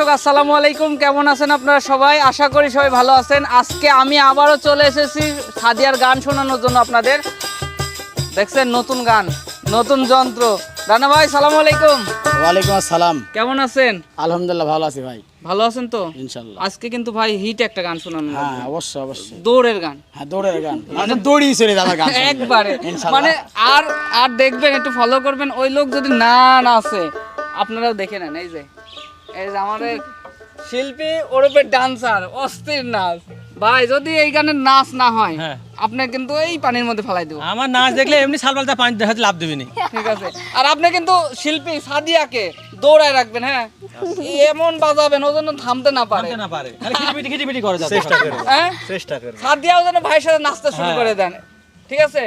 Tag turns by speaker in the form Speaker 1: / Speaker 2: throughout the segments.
Speaker 1: দর্শক আসসালামু আলাইকুম, কেমন আছেন আপনারা সবাই? আশা করি সবাই ভালো আছেন। আজকে আমি আবারও চলে এসেছি সাদিয়ার গান শোনানোর জন্য আপনাদের। দেখছেন নতুন গান, নতুন যন্ত্র। রানা ভাই সালামু আলাইকুম।
Speaker 2: ওয়ালাইকুম আসসালাম।
Speaker 1: কেমন আছেন?
Speaker 2: আলহামদুলিল্লাহ ভালো আছি ভাই,
Speaker 1: ভালো আছেন তো?
Speaker 2: ইনশাআল্লাহ।
Speaker 1: আজকে কিন্তু ভাই হিট একটা গান শোনানো
Speaker 2: হ্যাঁ
Speaker 1: লাগবে।
Speaker 2: অবশ্যই অবশ্যই।
Speaker 1: দৌড়ের গান,
Speaker 2: হ্যাঁ দৌড়ের গান, মানে দৌড়ি চলে যাবে গান শুনলে।
Speaker 1: একবারে
Speaker 2: ইনশাআল্লাহ।
Speaker 1: মানে আর আর দেখবেন, একটু ফলো করবেন। ওই লোক যদি না নাচে আপনারাও দেখে নেন। এই যে আমাদের শিল্পী ওরূপে ডান্সার, অস্থির নাচ। ভাই যদি এই গানের নাচ না হয় আপনি কিন্তু এই পানির মধ্যে ফেলাই দেবো।
Speaker 3: আমার নাচ দেখলে এমনি সালবালতা পানি দেখাতে লাভ দেবে না।
Speaker 1: ঠিক আছে। আর আপনি কিন্তু শিল্পী সাদিয়াকে দৌড়ায় রাখবেন, হ্যাঁ এমন বাজাবেন ও যেন থামতে না পারে।
Speaker 3: না পারে, খালি খিটিপিটি করে যাচ্ছে।
Speaker 1: হ্যাঁ
Speaker 3: চেষ্টা করে।
Speaker 1: সাদিয়াও যেন ভাইয়ের সাথে নাচতে শুরু করে দেন। ঠিক আছে।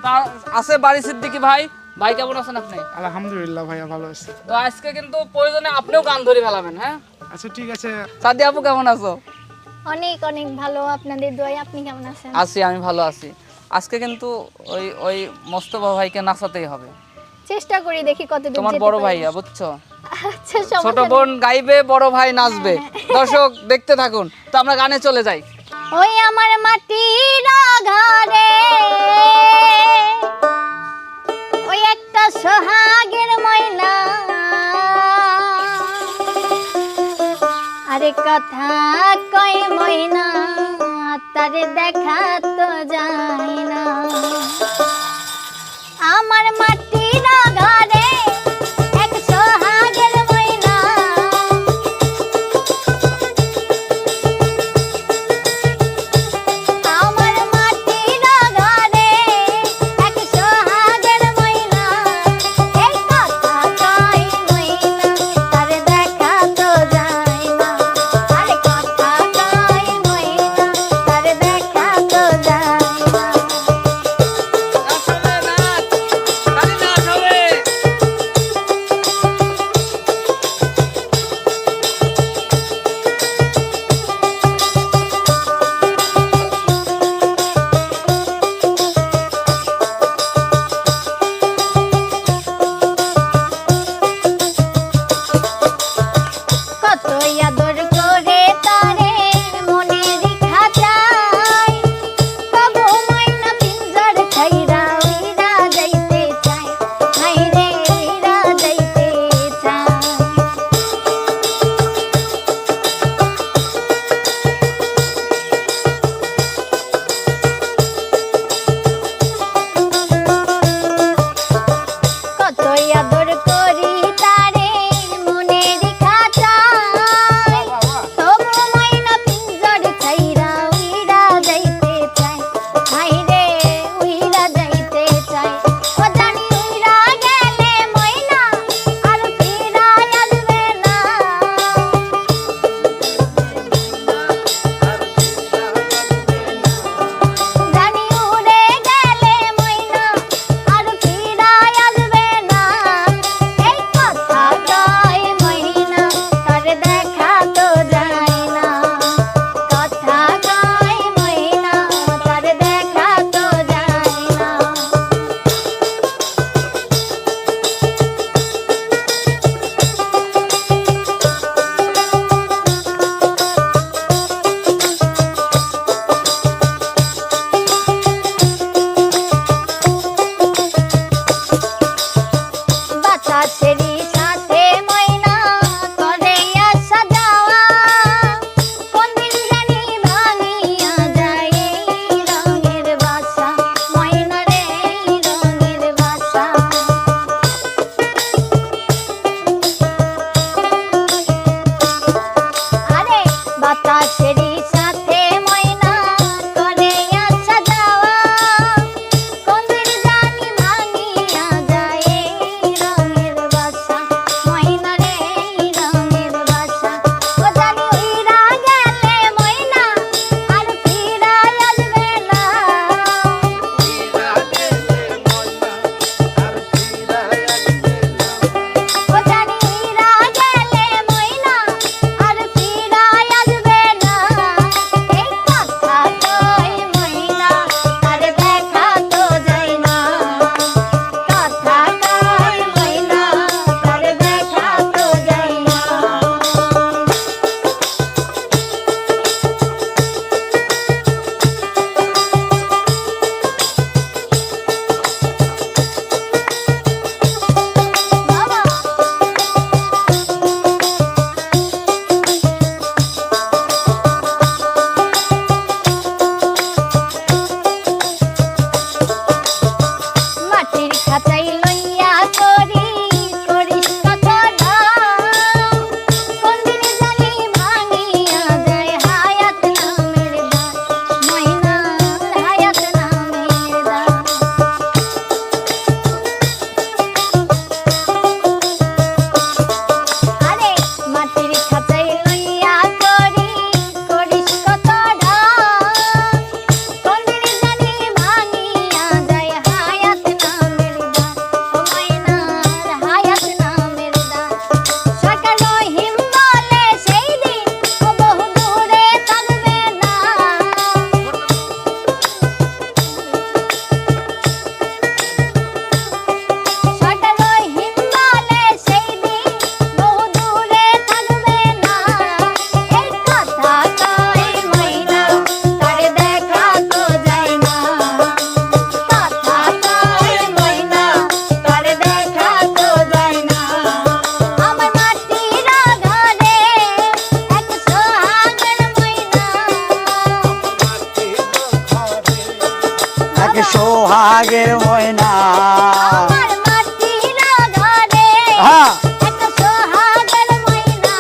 Speaker 1: তা আছে বাড়ি সিদ্দিকী ভাই। ভাই কেমন আছেন আপনি?
Speaker 4: আলহামদুলিল্লাহ ভাইয়া ভালো আছি।
Speaker 1: তো আজকে কিন্তু প্রয়োজনে আপনিও গান ধরে ফেলাবেন। হ্যাঁ
Speaker 4: আচ্ছা ঠিক আছে।
Speaker 1: সাদিয়া আপু কেমন আছো?
Speaker 5: অনেক অনেক ভালো, আপনাদের দোয়ায়। আপনি কেমন আছেন?
Speaker 1: আছি, আমি ভালো আছি। আজকে কিন্তু ওই ওই মোস্তফা ভাইকে নাচাতেই হবে।
Speaker 5: চেষ্টা করি, দেখি কতদূর
Speaker 1: তোমার
Speaker 5: যেতে
Speaker 1: বড়
Speaker 5: পারি।
Speaker 1: ভাইয়া, বুঝছো?
Speaker 5: আচ্ছা
Speaker 1: ছোট
Speaker 5: সমস্যা নেই।
Speaker 1: বোন গাইবে, বড় ভাই নাচবে। দর্শক দেখতে থাকুন। তো আমরা গানে চলে যাই।
Speaker 5: ওই আমার মাটির ঘরে ওই একটা সোহাগের ময়না, আরে কথা কয় ময়না, তারে দেখা তো যায় না। আমার মাটির ঘরে এক সোহাগের ময়না, আমার মাটির ঘরে এক সোহাগের ময়না, এই কথা কয় ময়না, তারে দেখা তো যায় না। আরে কথা কয় ময়না, তারে দেখা তো যায় না।
Speaker 1: আসলে নাচ, খালি নাচ
Speaker 2: সোহাগের ময়না
Speaker 5: আমার মাটির ঘরে
Speaker 2: হ্যাঁ
Speaker 5: একটা সোহাগের ময়না,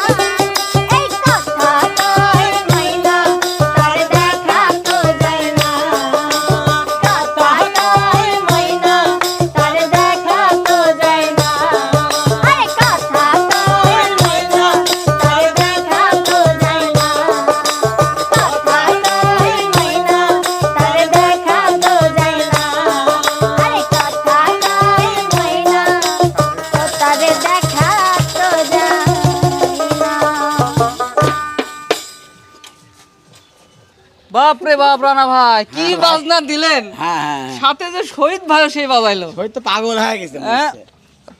Speaker 5: এই কথা কয় ময়না, তার দেখা তো যায় না। কথা কয় ময়না, তার দেখা তো যায় না। আরে কথা কয় ময়না, তার দেখা তো যায় না। কথা কয় ময়না, তার দেখা তো যায় না। আরে কথা কয় ময়না, তার দেখা তো যায় না।
Speaker 1: বাপ রে বাপ, রানা ভাই কি বাজনা দিলেন,
Speaker 2: হ্যাঁ হ্যাঁ
Speaker 1: সাথে যে শহীদ ভাই সেই বাজাইলো।
Speaker 2: ওই তো পাগল হয়ে গেছে মনে
Speaker 1: হ্যাঁ
Speaker 2: হচ্ছে।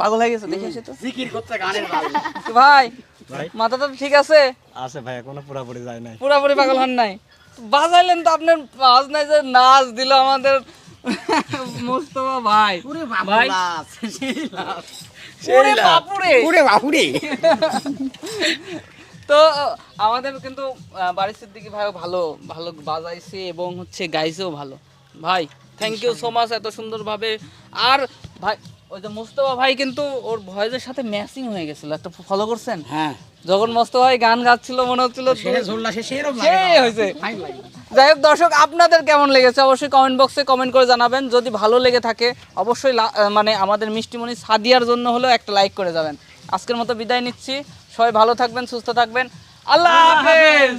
Speaker 1: পাগল হয়ে গেছে, দেখে এসে তো
Speaker 2: জিকির করতে গানের বাজনা।
Speaker 1: তো ভাই
Speaker 3: ভাই
Speaker 1: মাথাটা ঠিক আছে,
Speaker 3: আছে ভাই এখনো পুরাপুরি যায় নাই।
Speaker 1: পুরাপুরি পাগল হন নাই? বাজাইলেন তো আপনার বাজনায় যে নাচ দিল আমাদের মোস্তফা ভাই। ভাই ওরে বাপুরে।
Speaker 2: ওরে বাপুরে
Speaker 1: তো আমাদের কিন্তু বাড়ির সিদ্দিকী ভাইও ভালো ভালো বাজাইছে এবং হচ্ছে গাইছেও ভালো। ভাই থ্যাংক ইউ সো মাচ এত সুন্দরভাবে। আর ভাই ওই যে মোস্তফা ভাই কিন্তু ওর ভয়েসের সাথে ম্যাচিং হয়ে গেছিল, একটা ফলো করছেন?
Speaker 2: হ্যাঁ
Speaker 1: যখন মোস্তফা ভাই গান গাচ্ছিল মনে হচ্ছিল
Speaker 2: সেরে ঝুললা সে সেরকম
Speaker 1: সেই হয়েছে। যাই হোক দর্শক, আপনাদের কেমন লেগেছে অবশ্যই কমেন্ট বক্সে কমেন্ট করে জানাবেন। যদি ভালো লেগে থাকে অবশ্যই মানে আমাদের মিষ্টিমণি সাদিয়ার জন্য হলেও একটা লাইক করে যাবেন। আজকের মতো বিদায় নিচ্ছি, সবাই ভালো থাকবেন, সুস্থ থাকবেন, আল্লাহ হাফেজ।